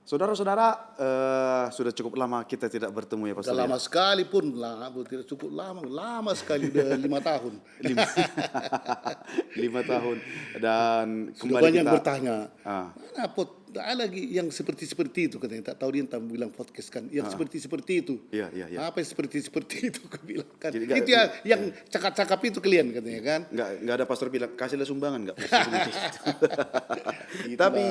Saudara-saudara, sudah cukup lama kita tidak bertemu ya Pastor. Sudah lama sekali pun, tidak cukup lama sekali, udah 5 tahun. Lima, 5 tahun dan Sudah kembali banyak kita bertanya, Ah. mana ada lagi yang seperti itu katanya, tak tahu dia entah bilang podcast kan, yang seperti itu. Iya, iya, iya. Apa yang seperti itu aku bilang kan. Jadi Itu ya, yang cakap-cakap itu kalian katanya kan. nggak ada pastor bilang kasihlah sumbangan nggak. Tapi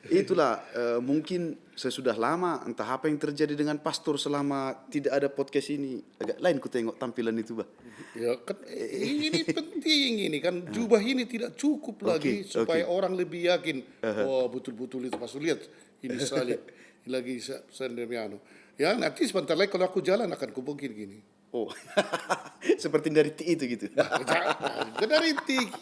itulah mungkin sesudah lama entah apa yang terjadi dengan pastor selama tidak ada podcast ini, agak lain ku tengok tampilan itu bah. Ya kan ini penting ini kan, jubah ini tidak cukup lagi supaya orang lebih yakin. Oh betul-betul itu pas lihat ini salib ini lagi sendirian. Ya nanti sebentar lagi kalau aku jalan akan kubungkin gini. Oh, seperti dari itu gitu. Dari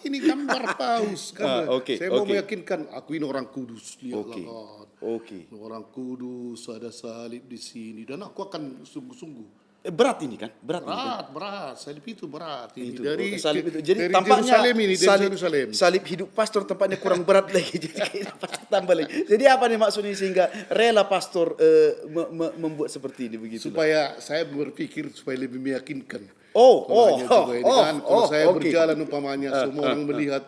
ini gambar paus kan. Saya mau meyakinkan aku ini orang kudus, lihatlah kan. Orang kudus, ada salib di sini dan aku akan sungguh-sungguh. Berat ini kan? Berat. Salib itu berat ini. Itu, dari salib itu. Jadi dari tampaknya Yerusalem ini, dari Yerusalem. Salib hidup pastor tempatnya kurang berat lagi. Jadi kayaknya pastor tambah lagi. Jadi apa nih maksudnya sehingga rela pastor membuat seperti ini begitu? Supaya saya berpikir supaya lebih meyakinkan. Kalau saya berjalan umpamanya semua orang melihat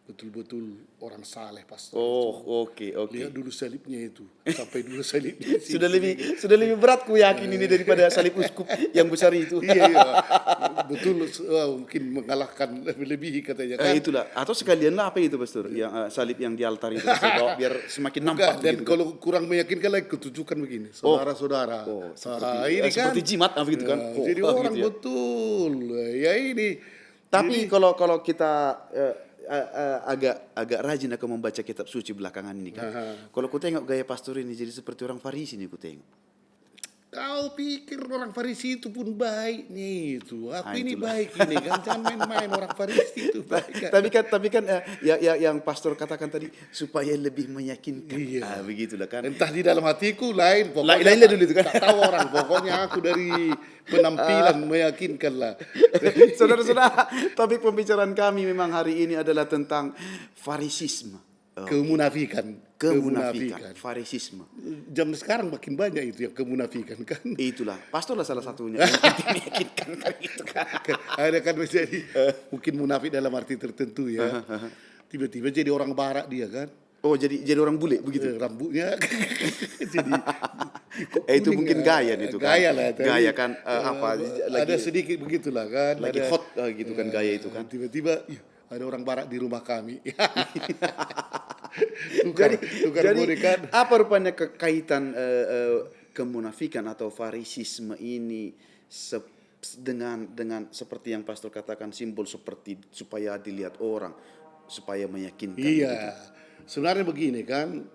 betul-betul orang saleh pastor. Oke. Lihat dulu salibnya itu, sampai dulu salibnya. Sudah lebih berat ku yakin ini daripada salib uskup yang besar itu. Iya. Betul, mungkin mengalahkan lebih katanya kan. Itulah. Atau sekalianlah apa itu pastor? Yang salib yang di altar itu bawa biar semakin nampak. Dan kalau kurang meyakinkan lagi kutunjukkan begini, saudara-saudara. Ini seperti jimat begitu kan. Jadi orang gitu betul. Ya ini. Tapi kalau kita agak rajin aku membaca kitab suci belakangan ini kan. Kalau ku tengok gaya pastor ini jadi seperti orang Farisi nih ku tengok. Kau pikir orang Farisi itu pun baik nih itu. Aku ini baik ini kan, jangan main-main orang Farisi itu baik. Tapi kan yang pastor katakan tadi supaya lebih meyakinkan. Iya. Begitulah kan. Entah di dalam hatiku lain pokoknya. Lain dulu itu kan. Tak tahu orang, pokoknya aku dari penampilan meyakinkan lah. Saudara-saudara, topik pembicaraan kami memang hari ini adalah tentang farisisme. Kemunafikan. Farisisme. Jam sekarang makin banyak itu yang kemunafikan kan. Itulah, pastorlah salah satunya yang penting meyakinkan kan itu kan. Ada kan menjadi mungkin munafik dalam arti tertentu ya. Tiba-tiba jadi orang barat dia kan. Oh, jadi orang bule begitu. Rambutnya jadi itu mungkin gaya itu kan. Gaya lah. Gaya kan ada sedikit begitulah kan. Lagi hot gitu kan gaya itu kan. Tiba-tiba ada orang barat di rumah kami. Jadi apa rupanya kekaitan kemunafikan atau farisisme ini dengan seperti yang pastor katakan, simbol seperti supaya dilihat orang, supaya meyakinkan. Iya, sebenarnya begini kan,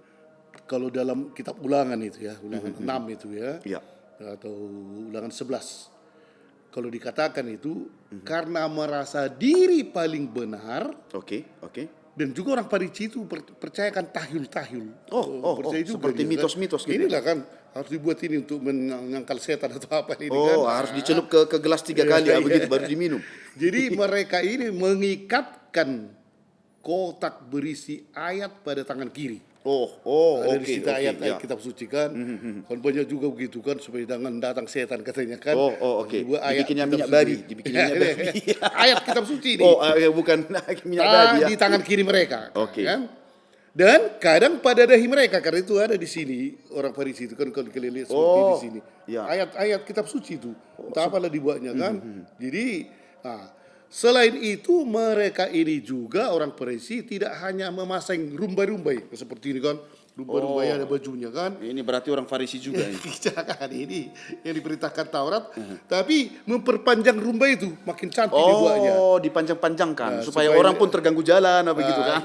kalau dalam kitab Ulangan itu ya, Ulangan 6 itu ya, atau Ulangan 11. Kalau dikatakan itu karena merasa diri paling benar. Oke. Dan juga orang Farisi itu percayakan tahyul-tahyul. Seperti mitos-mitos kan? gitu. Inilah kan harus dibuat ini untuk mengangkal setan atau apa ini kan. Harus dicelup ke gelas 3 kali begitu baru diminum. Jadi mereka ini mengikatkan kotak berisi ayat pada tangan kiri. Ada di situ ayat-ayat kitab suci kan. Kan banyak juga begitu kan supaya jangan datang setan katanya kan. Dibikinnya minyak babi, Ayat kitab suci ini. Bukan minyak babi ya. Di tangan kiri mereka. Kan? Dan kadang pada dahi mereka, karena itu ada di sini orang Farisi itu kan kalau kalian lihat seperti di sini. Ayat-ayat kitab suci itu. Entah apalah dibuatnya kan. Jadi selain itu mereka ini juga orang Farisi tidak hanya memasang rumbai-rumbai seperti ini kan, rumbai-rumbai ada bajunya kan. Ini berarti orang Farisi juga ini. Jangan ini yang diperintahkan Taurat, tapi memperpanjang rumbai itu makin cantik dibuatnya. Dipanjang-panjangkan supaya orang pun terganggu jalan begitu kan.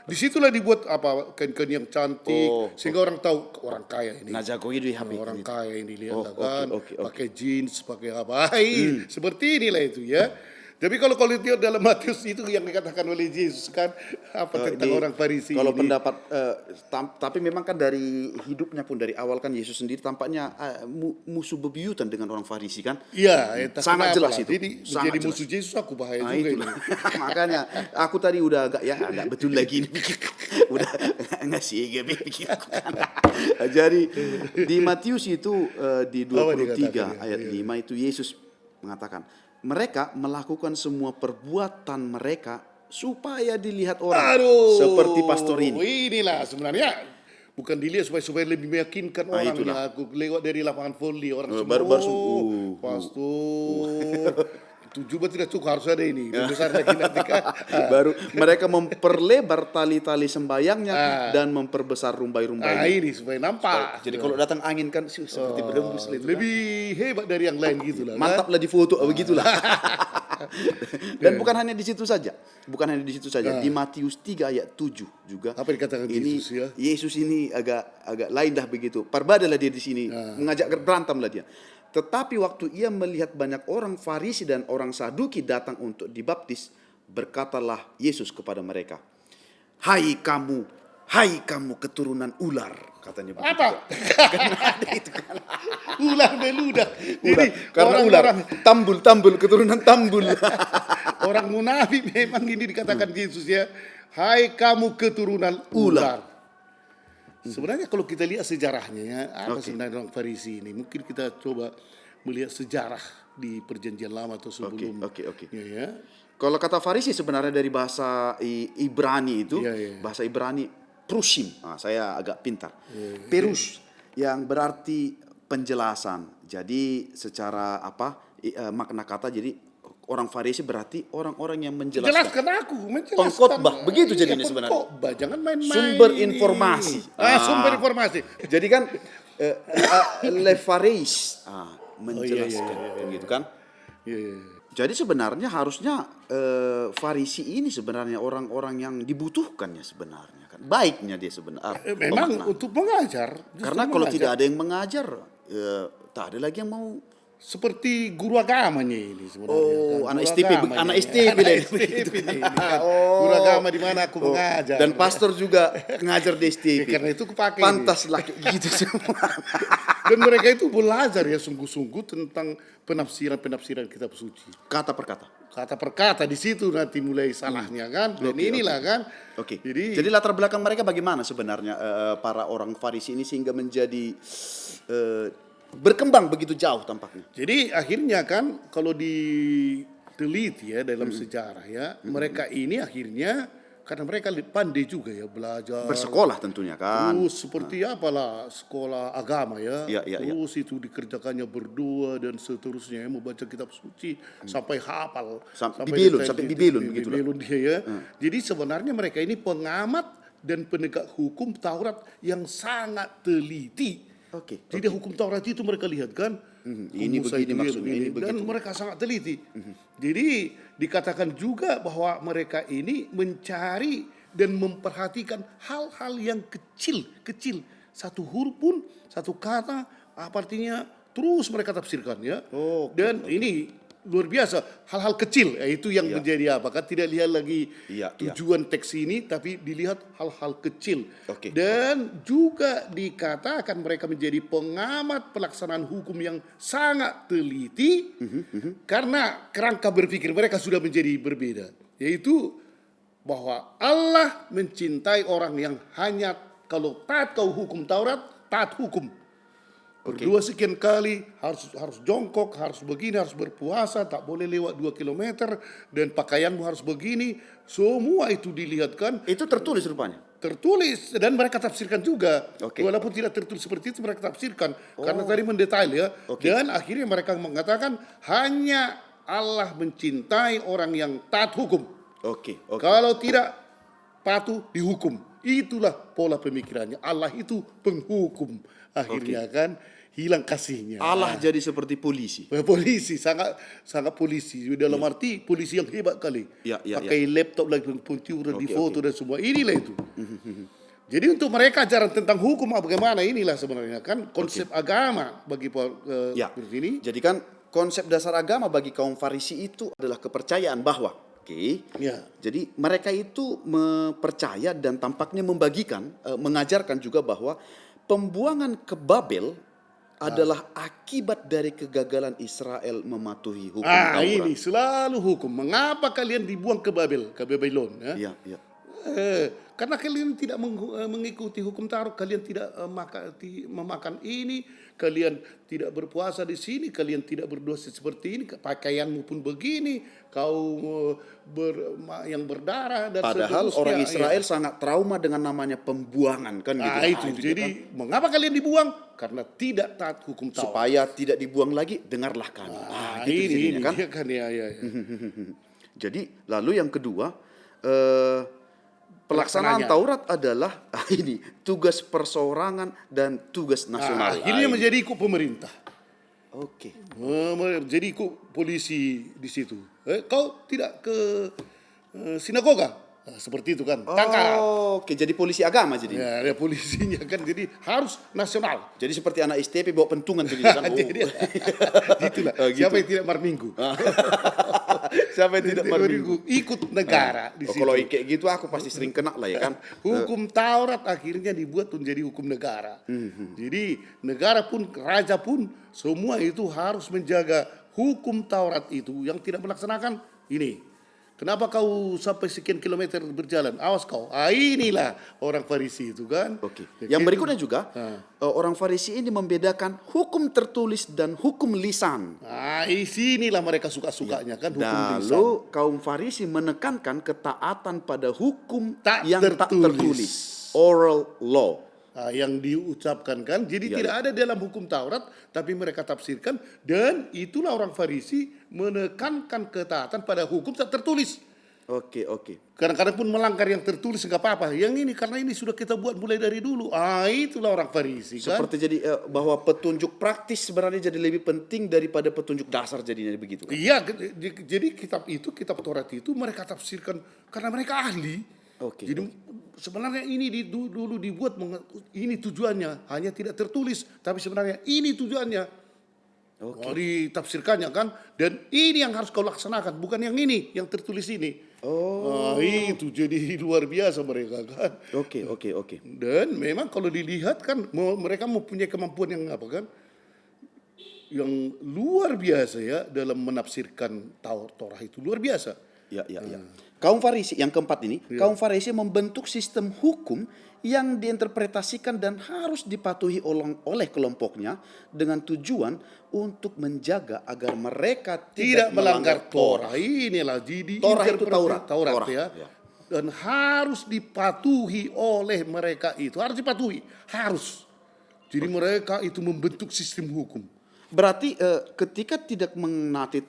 Disitulah dibuat kain-kain yang cantik sehingga orang tahu orang kaya ini. Nah, jago itu orang kaya ini lihat kan, pakai jeans, pakai apa, seperti inilah itu ya. Tapi kalau lihat dalam Matius itu yang dikatakan oleh Yesus kan apa tentang orang Farisi kalau ini. pendapat tapi memang kan dari hidupnya pun dari awal kan Yesus sendiri tampaknya musuh bebuyutan dengan orang Farisi kan. Iya, sangat jelas itu. Jadi menjadi musuh Yesus aku bahaya juga ini. Makanya aku tadi udah agak betul lagi ini udah ngasih pikirku kan. Jadi di Matius itu di 23 ayat 5 itu Yesus mengatakan mereka melakukan semua perbuatan mereka supaya dilihat orang seperti pastor ini. Inilah sebenarnya bukan dilihat supaya lebih meyakinkan orang ya. Aku lewat dari lapangan voli orang semua. Pastor. Itu juga tidak cukup, harus ada ini. Besar lagi nanti kan. Baru mereka memperlebar tali-tali sembayangnya dan memperbesar rumbai-rumbainya. Ini supaya nampak. Jadi kalau datang angin kan seperti berembus itu. Lebih hebat dari yang lain gitu lah. Mantaplah di foto begitulah. Dan bukan hanya di situ saja. Bukan hanya di situ saja. Di Matius 3 ayat 7 juga. Apa dikatakan ini, Yesus ya? Yesus ini agak lain dah begitu. Perbadalah dia di sini. Mengajak berantamlah dia. Tetapi waktu ia melihat banyak orang Farisi dan orang Saduki datang untuk dibaptis, berkatalah Yesus kepada mereka, Hai kamu keturunan ular, katanya begitu. Apa? Karena ada itu kan. Ular beludak. Jadi karena ular, tambul, keturunan tambul. Orang munafik memang ini dikatakan Yesus ya. Hai kamu keturunan ular. Sebenarnya kalau kita lihat sejarahnya ya, apa sebenarnya orang Farisi ini? Mungkin kita coba melihat sejarah di Perjanjian Lama atau sebelum. Oke. Ya. Kalau kata Farisi sebenarnya dari bahasa Ibrani itu, bahasa Ibrani prusim. Saya agak pintar. Perus yang berarti penjelasan. Jadi secara makna kata jadi orang Farisi berarti orang-orang yang menjelaskan. Menjelaskan. Pengkhotbah, begitu jadinya sebenarnya. Pengkhotbah, jangan main-main. Sumber informasi. Sumber informasi. Jadi kan lefareis menjelaskan, begitu kan? Jadi sebenarnya harusnya Farisi ini sebenarnya orang-orang yang dibutuhkannya sebenarnya kan. Baiknya dia sebenarnya. Memang untuk mengajar. Karena kalau tidak ada yang mengajar, tak ada lagi yang mau. Seperti guru agamanya ini sebenarnya. Anak STP ini. Guru agama di mana aku mengajar. Dan pastor juga ngajar di STP. Karena itu kupakai. Pantas lah gitu semua. Dan mereka itu belajar ya sungguh-sungguh tentang penafsiran kitab suci. Kata per kata di situ nanti mulai salahnya kan. Dan inilah kan. Jadi latar belakang mereka bagaimana sebenarnya para orang Farisi ini sehingga menjadi berkembang begitu jauh tampaknya. Jadi akhirnya kan kalau diteliti ya dalam sejarah ya, mereka ini akhirnya karena mereka pandai juga ya belajar. Bersekolah tentunya kan. Terus seperti apalah sekolah agama ya. Terus itu dikerjakannya berdua dan seterusnya ya, membaca kitab suci sampai hafal. Sampai Bibelun begitu lah. Dia ya. Jadi sebenarnya mereka ini pengamat dan penegak hukum Taurat yang sangat teliti. Jadi hukum Taurat itu mereka lihat kan, ini begini maksudnya, ini begitu. Dan mereka sangat teliti. Jadi dikatakan juga bahwa mereka ini mencari dan memperhatikan hal-hal yang kecil. Satu huruf pun, satu kata, apa artinya, terus mereka tafsirkan ya. Dan ini luar biasa, hal-hal kecil itu yang menjadi apa kan, tidak lihat lagi tujuan teks ini tapi dilihat hal-hal kecil. Dan juga dikatakan mereka menjadi pengamat pelaksanaan hukum yang sangat teliti karena kerangka berpikir mereka sudah menjadi berbeda, yaitu bahwa Allah mencintai orang yang hanya kalau taat kau hukum Taurat, taat hukum. Berdua sekian kali, harus jongkok, harus begini, harus berpuasa, tak boleh lewat 2 kilometer, dan pakaianmu harus begini. Semua itu dilihatkan. Itu tertulis rupanya? Tertulis, dan mereka tafsirkan juga. Walaupun tidak tertulis seperti itu, mereka tafsirkan. Karena tadi mendetail ya. Dan akhirnya mereka mengatakan, hanya Allah mencintai orang yang taat hukum. Kalau tidak patuh, dihukum. Itulah pola pemikirannya. Allah itu penghukum. Akhirnya kan hilang kasihnya. Allah jadi seperti polisi. Polisi sangat polisi. Dalam arti polisi yang hebat kali. Pakai laptop lagi komputer di foto dan semua. Inilah itu. Jadi untuk mereka ajaran tentang hukum bagaimana inilah sebenarnya kan konsep agama bagi ini. Jadi kan konsep dasar agama bagi kaum Farisi itu adalah kepercayaan bahwa, Ya. jadi mereka itu percaya dan tampaknya membagikan, mengajarkan juga bahwa pembuangan ke Babel adalah akibat dari kegagalan Israel mematuhi hukum Taurat. Ini selalu hukum. Mengapa kalian dibuang ke Babel, ke Babylon? Ya? Iya, iya. Karena kalian tidak mengikuti hukum Taurat, kalian tidak memakan ini, kalian tidak berpuasa di sini, kalian tidak berdosa seperti ini, pakaianmu pun begini, kau yang berdarah dan Padahal seterusnya. orang Israel sangat trauma dengan namanya pembuangan kan gitu. Itu. Jadi mengapa kalian dibuang? Karena tidak taat hukum Taurat. Supaya tidak dibuang lagi, dengarlah kami. Ini kan? kan ya. Jadi lalu yang kedua, pelaksanaan Taurat adalah ini tugas perseorangan dan tugas nasional. Akhirnya menjadi ikut pemerintah. Oke. Jadi ikut polisi di situ. Kau tidak ke sinagoga? Seperti itu kan. Tangkap. Oke, jadi polisi agama jadi. Ya, ada polisinya kan. Jadi harus nasional. Jadi seperti anak STP bawa pentungan jadi kan. Itulah. Siapa yang tidak marminggu? Siapa yang tidak marminggu? Ikut negara di situ. Kalau kayak gitu aku pasti sering kena lah ya kan. Hukum Taurat akhirnya dibuat menjadi hukum negara. Jadi negara pun, raja pun, semua itu harus menjaga hukum Taurat itu. Yang tidak melaksanakan ini. Kenapa kau sampai sekian kilometer berjalan? Awas kau. Inilah orang Farisi itu kan. Oke. Yang berikutnya juga, orang Farisi ini membedakan hukum tertulis dan hukum lisan. Di sinilah mereka suka-sukanya kan hukum lisan. Lalu kaum Farisi menekankan ketaatan pada hukum tak tertulis. Oral law. Yang diucapkan kan. Jadi tidak ada dalam hukum Taurat, tapi mereka tafsirkan, dan itulah orang Farisi menekankan ketaatan pada hukum tak tertulis. Oke. Kadang-kadang pun melanggar yang tertulis nggak apa-apa. Yang ini karena ini sudah kita buat mulai dari dulu. Itulah orang Farisi kan. Seperti jadi bahwa petunjuk praktis sebenarnya jadi lebih penting daripada petunjuk dasar jadinya begitu kan? Iya, jadi kitab Taurat itu mereka tafsirkan karena mereka ahli. Oke. Jadi sebenarnya ini dulu dibuat, ini tujuannya hanya tidak tertulis, tapi sebenarnya ini tujuannya. Ditafsirkannya kan, dan ini yang harus kau laksanakan, bukan yang ini, yang tertulis ini. Itu jadi luar biasa mereka kan. Oke. Dan memang kalau dilihat kan mereka mempunyai kemampuan yang apa kan, yang luar biasa ya dalam menafsirkan Taurat itu luar biasa. Ya. Kaum Farisi yang keempat ini, kaum Farisi membentuk sistem hukum yang diinterpretasikan dan harus dipatuhi oleh kelompoknya dengan tujuan untuk menjaga agar mereka tidak melanggar Torah. Inilah jadi Torah itu Taurat ya. Dan harus dipatuhi oleh mereka itu, harus dipatuhi, harus. Jadi mereka itu membentuk sistem hukum. Berarti ketika tidak menaati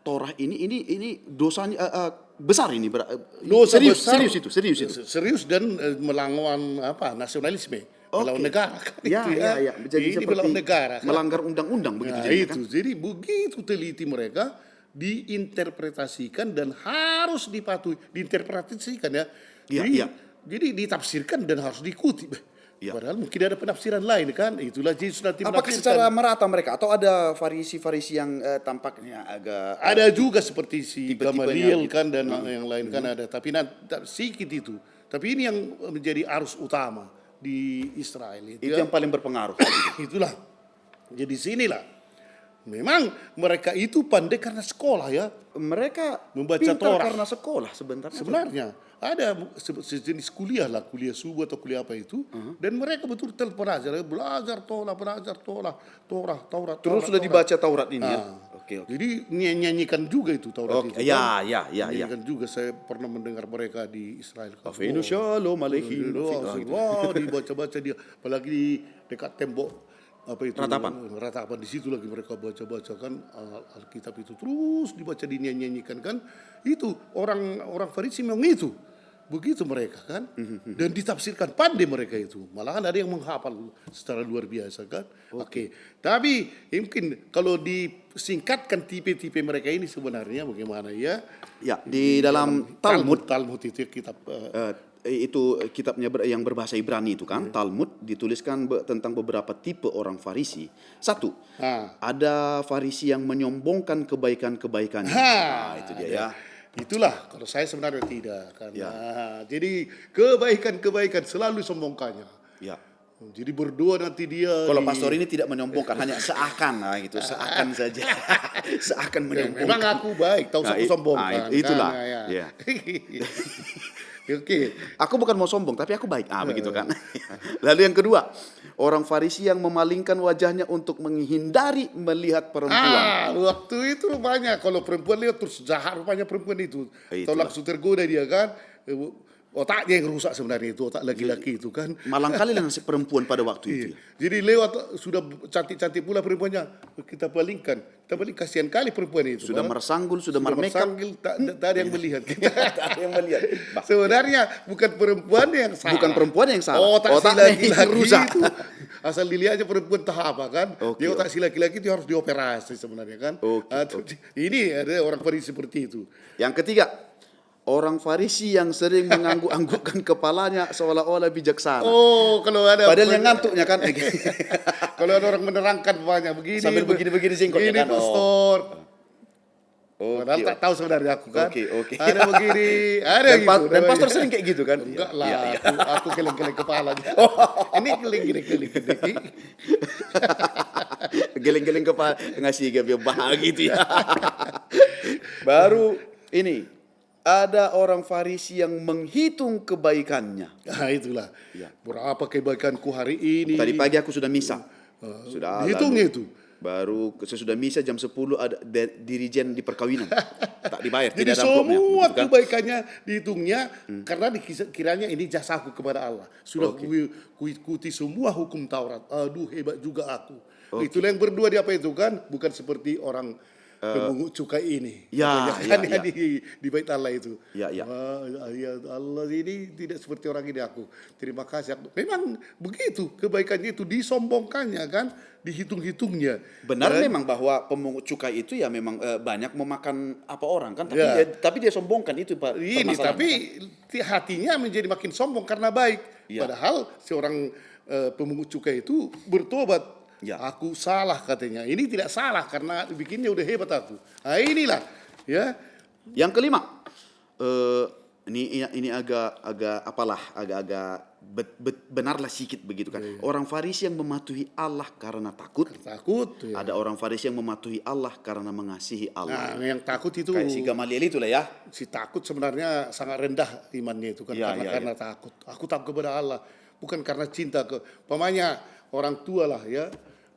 Torah ini dosanya besar ini. Serius dan melawan nasionalisme, melawan negara. Ya. Jadi ini melawan negara. Melanggar undang-undang begitu itu. Kan? Jadi begitu teliti mereka diinterpretasikan dan harus dipatuhi, diinterpretasikan ya. Jadi ditafsirkan dan harus diikuti. Padahal mungkin ada penafsiran lain kan. Itulah Yesus nanti menafsirkan. Apakah secara merata mereka atau ada Farisi yang tampaknya agak ada juga seperti si Gamaliel kan dan yang lain kan ada. Tapi sedikit itu. Tapi ini yang menjadi arus utama di Israel itu yang paling berpengaruh. Itulah. Jadi sinilah. Memang mereka itu pandai karena sekolah ya. Mereka membaca pintar Torah karena sekolah sebenarnya. Ada sejenis kuliah subuh atau kuliah apa itu, dan mereka betul-betul belajar Taurat. Terus sudah dibaca Taurat ini ya. Oke. Jadi nyanyikan juga itu Taurat itu. Ya. Nyanyikan juga, saya pernah mendengar mereka di Israel. Afinu shalom aleihim. Dibaca-baca dia, apalagi di dekat tembok ratapan di situ lagi mereka baca kan Alkitab itu terus dibaca, dinyanyikan kan. Itu orang Farisi memang itu begitu mereka kan, dan ditafsirkan pandai mereka itu, malahan ada yang menghafal secara luar biasa kan. Oke. Tapi mungkin kalau disingkatkan tipe-tipe mereka ini sebenarnya bagaimana ya? Ya, di dalam Talmud itu kitab itu kitabnya yang berbahasa Ibrani itu kan, Talmud, dituliskan tentang beberapa tipe orang Farisi. Satu, ada Farisi yang menyombongkan kebaikan-kebaikannya. Itu dia ya. Itulah, kalau saya sebenarnya tidak. Karena jadi kebaikan-kebaikan selalu sombongkannya. Ya. Jadi berdua nanti dia. Kalau pastor ini tidak menyombongkan, hanya seakan, gitu, seakan saja, seakan menyombongkan. Memang aku baik, tahu aku sombongkan. Itulah. Kan, Ya. Oke. Aku bukan mau sombong, tapi aku baik. Begitu kan. Lalu yang kedua, orang Farisi yang memalingkan wajahnya untuk menghindari melihat perempuan. Waktu itu rupanya kalau perempuan lihat terus jahat rupanya perempuan itu. Atau langsung tergoda dia kan. Otaknya yang rusak sebenarnya itu, otak laki-laki itu kan. Malang kali lah nasib perempuan pada waktu itu. Jadi lewat sudah cantik-cantik pula perempuannya, kita palingkan. Kita paling kasihan kali perempuan itu. Sudah mersanggul, sudah mermekap. Tak ada yang melihat. Tak ada yang melihat. Sebenarnya bukan perempuan yang salah. Bukan perempuan yang salah. Otak si laki-laki rusak. itu. Asal dilihatnya perempuan tak apa kan. Dia otak si laki-laki itu harus dioperasi sebenarnya kan. Ini ada orang Farisi seperti itu. Yang ketiga, orang Farisi yang sering mengangguk-anggukkan kepalanya seolah-olah bijaksana. Kalau ada padahal yang ngantuknya kan. Kalau ada orang menerangkan banyak begini. Sambil begini-begini singkotnya kan. Ini pastor. Padahal tak tahu sebenarnya aku kan. Ada begini, ada dan gitu. Dan pastor sering kayak gitu kan. Enggak lah, aku geleng-geleng kepalanya. Ini geleng-geleng. Geleng-geleng kepala ngasih gabe bahagia gitu ya. Baru ini ada orang Farisi yang menghitung kebaikannya. Itulah. Berapa kebaikanku hari ini. Tadi pagi aku sudah misa. Sudah hitungnya itu. Baru sesudah misa jam 10 ada dirijen di perkawinan. Tak dibayar. Jadi tidak ada semua kebaikannya dihitungnya karena dikiranya ini jasaku kepada Allah. Sudah kuikuti semua hukum Taurat. Aduh hebat juga aku. Itulah yang berdua di apa itu kan. Bukan seperti orang pemungut cukai ini. Di Bait Allah itu. Ya Allah ini tidak seperti orang ini aku. Terima kasih. Memang begitu kebaikannya itu disombongkannya kan, dihitung-hitungnya. Benar memang bahwa pemungut cukai itu ya memang banyak memakan apa orang kan, tapi dia sombongkan itu Pak. Ini tapi hatinya menjadi makin sombong karena baik. Padahal seorang pemungut cukai itu bertobat. Aku salah katanya. Ini tidak salah karena bikinnya udah hebat aku. Inilah ya. Yang kelima, ini agak benarlah sedikit begitu kan. Orang Farisi yang mematuhi Allah karena takut. Ada orang Farisi yang mematuhi Allah karena mengasihi Allah. Yang takut itu kayak si Gamaliel itulah ya. Si takut sebenarnya sangat rendah imannya itu kan karena takut. Aku takut kepada Allah, bukan karena cinta pamanya orang tua lah ya.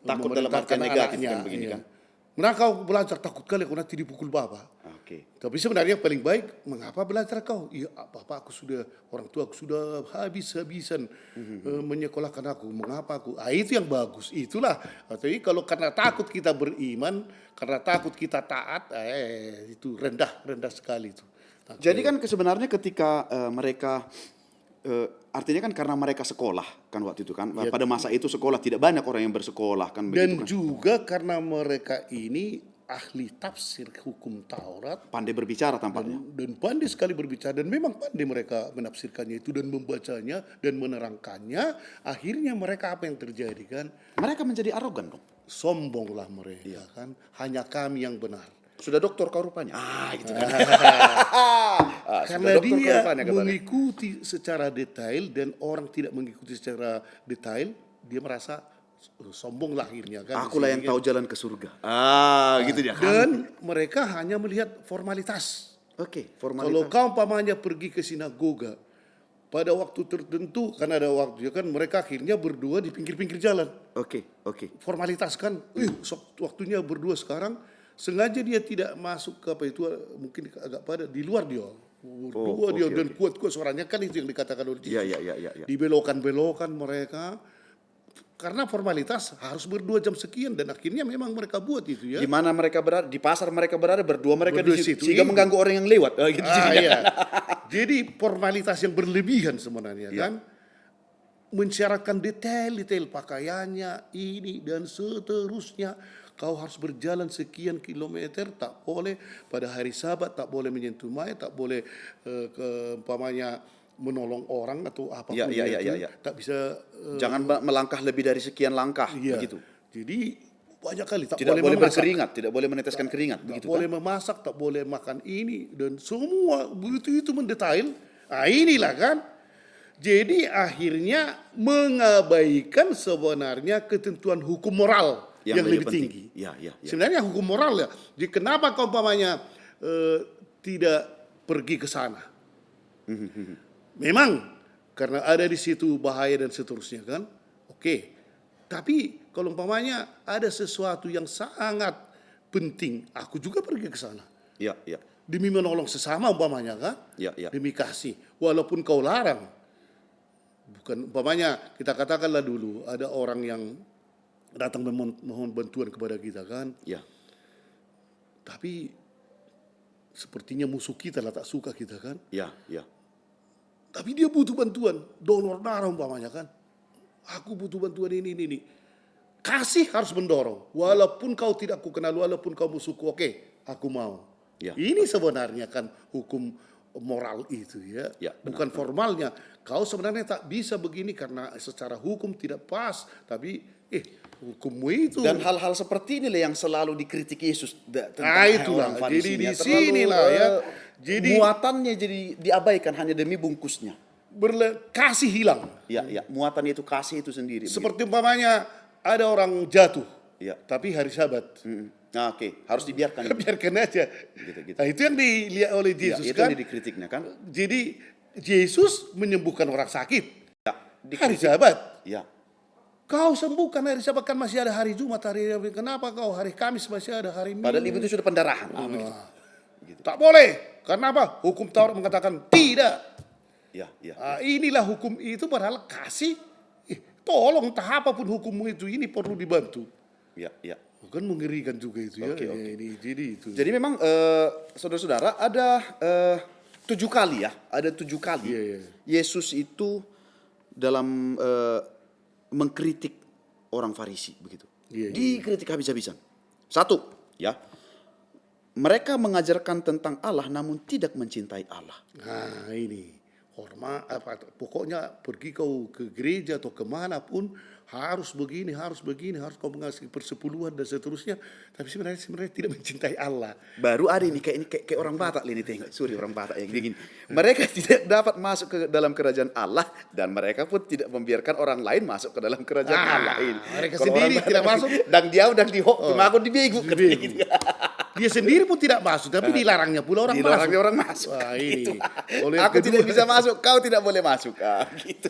Takut dalam arti negatif kan begini kan. Mengapa kau belajar takut kali aku nanti dipukul bapak. Tapi sebenarnya yang paling baik, mengapa belajar kau? Iya, bapak aku sudah, orang tua aku sudah habis-habisan menyekolahkan aku. Mengapa aku? Itu yang bagus. Itulah. Tapi kalau karena takut kita beriman, karena takut kita taat, itu rendah sekali itu. Jadi kan sebenarnya ketika mereka artinya kan karena mereka sekolah kan waktu itu kan. Pada masa itu sekolah tidak banyak orang yang bersekolah kan. Dan kan. juga karena mereka ini ahli tafsir hukum Taurat. Pandai berbicara tampaknya. Dan pandai sekali berbicara. Dan memang pandai mereka menafsirkannya itu dan membacanya dan menerangkannya. Akhirnya mereka apa yang terjadi kan? Mereka menjadi arogan dong. Sombonglah mereka kan. Hanya kami yang benar. Sudah doktor kau rupanya. Gitu kan. Karena dia mengikuti secara detail dan orang tidak mengikuti secara detail, dia merasa sombong lahirnya kan. Akulah yang tahu jalan ke surga. Gitu dia. Dan mereka hanya melihat formalitas. Formalitas. Kalau kau umpamanya pergi ke sinagoga pada waktu tertentu, kan ada waktu kan mereka akhirnya berdua di pinggir-pinggir jalan. Formalitas kan. Waktunya berdua sekarang. Sengaja dia tidak masuk ke apa itu, mungkin agak pada di luar dia. Dia dan kuat-kuat suaranya kan itu yang dikatakan oleh Yesus. Dibelokkan mereka karena formalitas harus berdua jam sekian dan akhirnya memang mereka buat itu ya. Di mana mereka berada? Di pasar mereka berada berdua mereka di situ sehingga mengganggu orang yang lewat. Jadi formalitas yang berlebihan sebenarnya kan. Mensyaratkan detail pakaiannya ini dan seterusnya. Kau harus berjalan sekian kilometer, tak boleh pada hari Sabat, tak boleh menyentuh mayat, tak boleh umpamanya menolong orang atau apapun tak bisa jangan melangkah lebih dari sekian langkah begitu. Jadi banyak kali tidak boleh berkeringat, tidak boleh meneteskan keringat begitu boleh memasak, tak boleh makan ini dan semua begitu itu mendetail. Nah, inilah kan. Jadi akhirnya mengabaikan sebenarnya ketentuan hukum moral yang lebih tinggi. Sebenarnya hukum moral ya. Jadi kenapa kau umpamanya tidak pergi ke sana? Memang karena ada di situ bahaya dan seterusnya kan. Oke. Tapi kalau umpamanya ada sesuatu yang sangat penting, aku juga pergi ke sana. Demi menolong sesama umpamanya kan. Demi kasih. Walaupun kau larang. Bukan umpamanya kita katakanlah dulu ada orang yang datang mohon bantuan kepada kita kan. Tapi sepertinya musuh kita lah, tak suka kita kan. Tapi dia butuh bantuan, donor darah umpamanya kan. Aku butuh bantuan ini. Kasih harus mendorong. Walaupun kau tidak ku kenal, walaupun kau musuhku, oke, aku mau. Ini sebenarnya kan hukum moral itu bukan formalnya. Kau sebenarnya tak bisa begini karena secara hukum tidak pas, tapi hukummu itu. Dan hal-hal seperti inilah yang selalu dikritik Yesus tentang itulah. Jadi di sinilah jadi muatannya jadi diabaikan hanya demi bungkusnya. Kasih hilang. Muatannya itu kasih itu sendiri. Seperti umpamanya ada orang jatuh, tapi hari Sabat. Harus dibiarkan. Biarkan aja. Gitu. Nah, itu yang dilihat oleh Yesus itu kan. Itu yang dikritiknya kan. Jadi Yesus menyembuhkan orang sakit hari Sabat. Kau sembuhkan hari Sabat kan masih ada hari Jumat, kenapa kau hari Kamis masih ada hari Minggu? Padahal itu sudah pendarahan. Gitu. Tak boleh. Karena apa? Hukum Taurat mengatakan tidak. Inilah hukum itu padahal kasih. Tolong entah apapun hukummu itu ini perlu dibantu. Kan mengerikan juga itu Jadi memang saudara-saudara ada 7 kali ada 7 kali Yesus itu dalam mengkritik orang Farisi begitu. Dikritik habis-habisan. 1, mereka mengajarkan tentang Allah namun tidak mencintai Allah. Nah ini hormat pokoknya pergi kau ke gereja atau kemanapun harus begini, harus kau mengasih persepuluhan dan seterusnya. Tapi sebenarnya tidak mencintai Allah. Baru ada ini kayak orang Batak ini tengok. Orang Batak yang begini. Mereka tidak dapat masuk ke dalam kerajaan Allah dan mereka pun tidak membiarkan orang lain masuk ke dalam kerajaan Allah ini. Mereka sendiri tidak masuk. Dan dia udah aku dibegu. Dia sendiri pun tidak masuk, tapi dilarangnya pula orang masuk. Dilarangnya orang masuk. Wah, ini. Aku tidak bisa masuk, kau tidak boleh masuk. Gitu.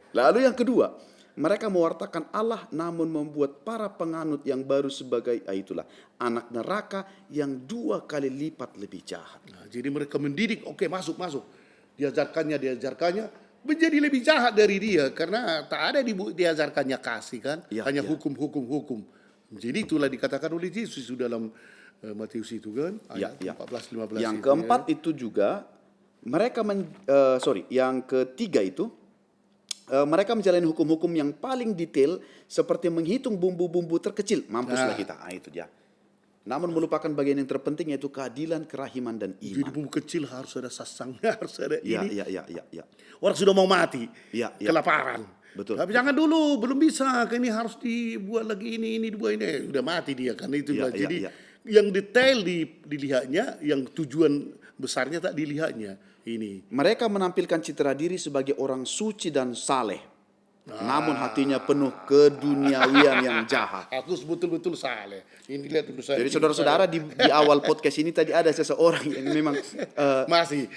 Lalu yang kedua, mereka mewartakan Allah namun membuat para penganut yang baru sebagai itulah anak neraka yang 2 kali lipat lebih jahat. Nah, jadi mereka mendidik, masuk. Diajarkannya menjadi lebih jahat dari dia karena tak ada diajarkannya kasih kan, hanya hukum. Jadi itulah dikatakan oleh Yesus dalam Matius itu kan ayat 14-15. Yang keempat itu juga mereka yang ketiga itu mereka menjalani hukum-hukum yang paling detail seperti menghitung bumbu-bumbu terkecil. Mampuslah kita. Itu dia. Namun melupakan bagian yang terpenting yaitu keadilan, kerahiman dan iman. Jadi bumbu kecil harus ada sasangnya, harus ada ini. Iya. Orang sudah mau mati, kelaparan. Betul. Tapi jangan dulu, belum bisa. Ini harus dibuat lagi ini dibuat ini. Udah mati dia kan itu. Jadi yang detail dilihatnya, yang tujuan besarnya tak dilihatnya. Ini. Mereka menampilkan citra diri sebagai orang suci dan saleh. Namun hatinya penuh keduniawian yang jahat. Aku betul-betul saleh. Ini lihat dulu saya. Jadi saudara-saudara di awal podcast ini tadi ada seseorang yang memang masih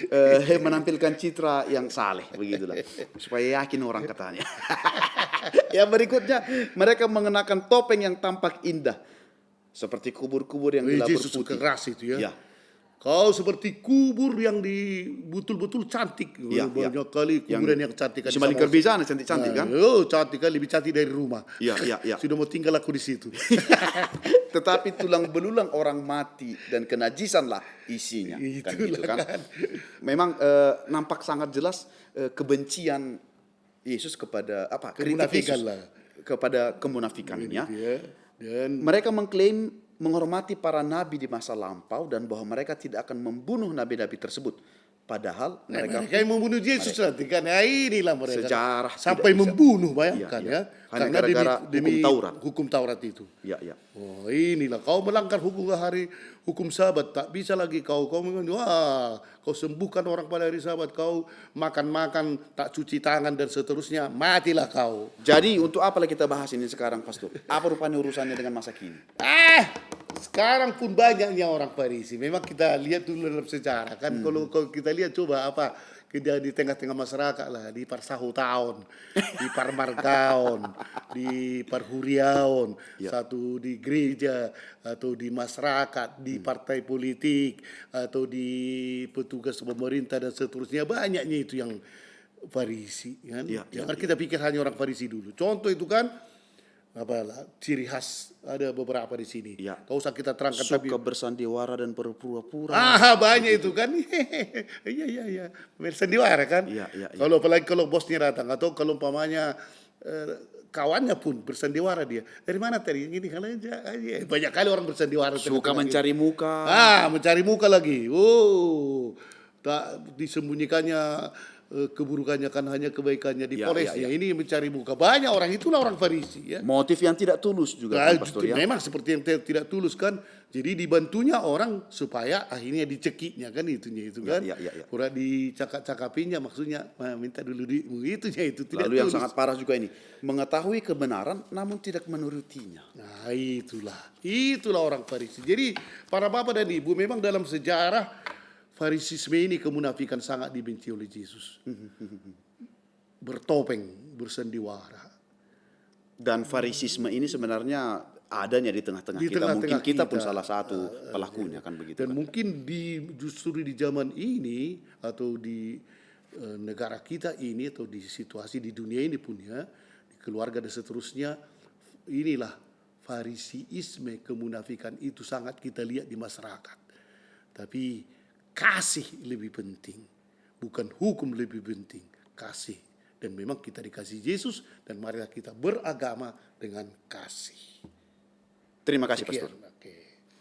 menampilkan citra yang saleh begitulah. Supaya yakin orang katanya. Yang berikutnya mereka mengenakan topeng yang tampak indah. Seperti kubur-kubur yang gelap berputih. Keras itu ya. Kau seperti kubur yang betul-betul cantik. Banyak kali kuburan yang cantik. Semaling kerbizana cantik-cantik kan? Cantik kan, lebih cantik dari rumah. Iya. Sudah mau tinggal aku di situ. Tetapi tulang belulang orang mati dan kenajisanlah isinya. Kan gitu kan? Memang nampak sangat jelas kebencian Yesus kepada kritik Yesus kepada kemunafikan ya. Dan mereka mengklaim menghormati para nabi di masa lampau dan bahwa mereka tidak akan membunuh nabi-nabi tersebut. padahal mereka yang membunuh Yesus nanti kan. Ya inilah mereka. Sejarah sampai membunuh, bayangkan iya. ya. Hanya Karena gara-gara demi Taurat. hukum Taurat itu. Ya, ya. Oh inilah kau melanggar hukum Sabat, tak bisa lagi kau wah kau sembuhkan orang pada hari Sabat, kau makan tak cuci tangan dan seterusnya, matilah kau. Jadi untuk apa lagi kita bahas ini sekarang, Pastor? Apa rupanya urusannya dengan masa kini? Sekarang pun banyaknya orang Farisi. Memang kita lihat dulu dalam sejarah kan. Kalau kita lihat coba apa di tengah-tengah masyarakat lah, di Parsahutawan, di Parmargaon, di Parhuriaon, satu di gereja atau di masyarakat, di partai politik atau di petugas pemerintah dan seterusnya, banyaknya itu yang Farisi kan. Jangan kita pikir hanya orang Farisi dulu. Contoh itu kan ciri khas ada beberapa di sini. Kau usah kita terangkan suka bersandiwara dan berpura-pura. Banyak itu kan. Iya. Bersandiwara kan. Kalau apalagi kalau bosnya datang atau kalau umpamanya kawannya pun bersandiwara dia. Dari mana tadi? Ini kan aja. Banyak kali orang bersandiwara. Suka mencari muka. Mencari muka lagi. Tak disembunyikannya keburukannya kan hanya kebaikannya di polesnya. Ini mencari muka. Banyak orang, itulah orang Farisi ya. Motif yang tidak tulus juga kan, Pastor ya. Memang seperti yang tidak tulus kan. Jadi dibantunya orang supaya akhirnya dicekiknya kan itunya itu kan. Pura dicakap-cakapinya maksudnya minta dulu itunya itu tidak Lalu tulus. yang sangat parah juga ini, mengetahui kebenaran namun tidak menurutinya. Nah itulah orang Farisi. Jadi para bapak dan ibu, memang dalam sejarah Farisisme ini kemunafikan sangat dibenci oleh Yesus. Bertopeng, bersandiwara. Dan Farisisme ini sebenarnya adanya di tengah-tengah kita. Mungkin kita pun salah satu pelakunya kan begitu. Dan kan? mungkin justru di zaman ini atau di negara kita ini atau di situasi di dunia ini pun ya, di keluarga dan seterusnya, inilah Farisiisme, kemunafikan itu sangat kita lihat di masyarakat. Tapi kasih lebih penting, bukan hukum lebih penting, kasih. Dan memang kita dikasih Yesus dan marilah kita beragama dengan kasih. Terima kasih, Pastor.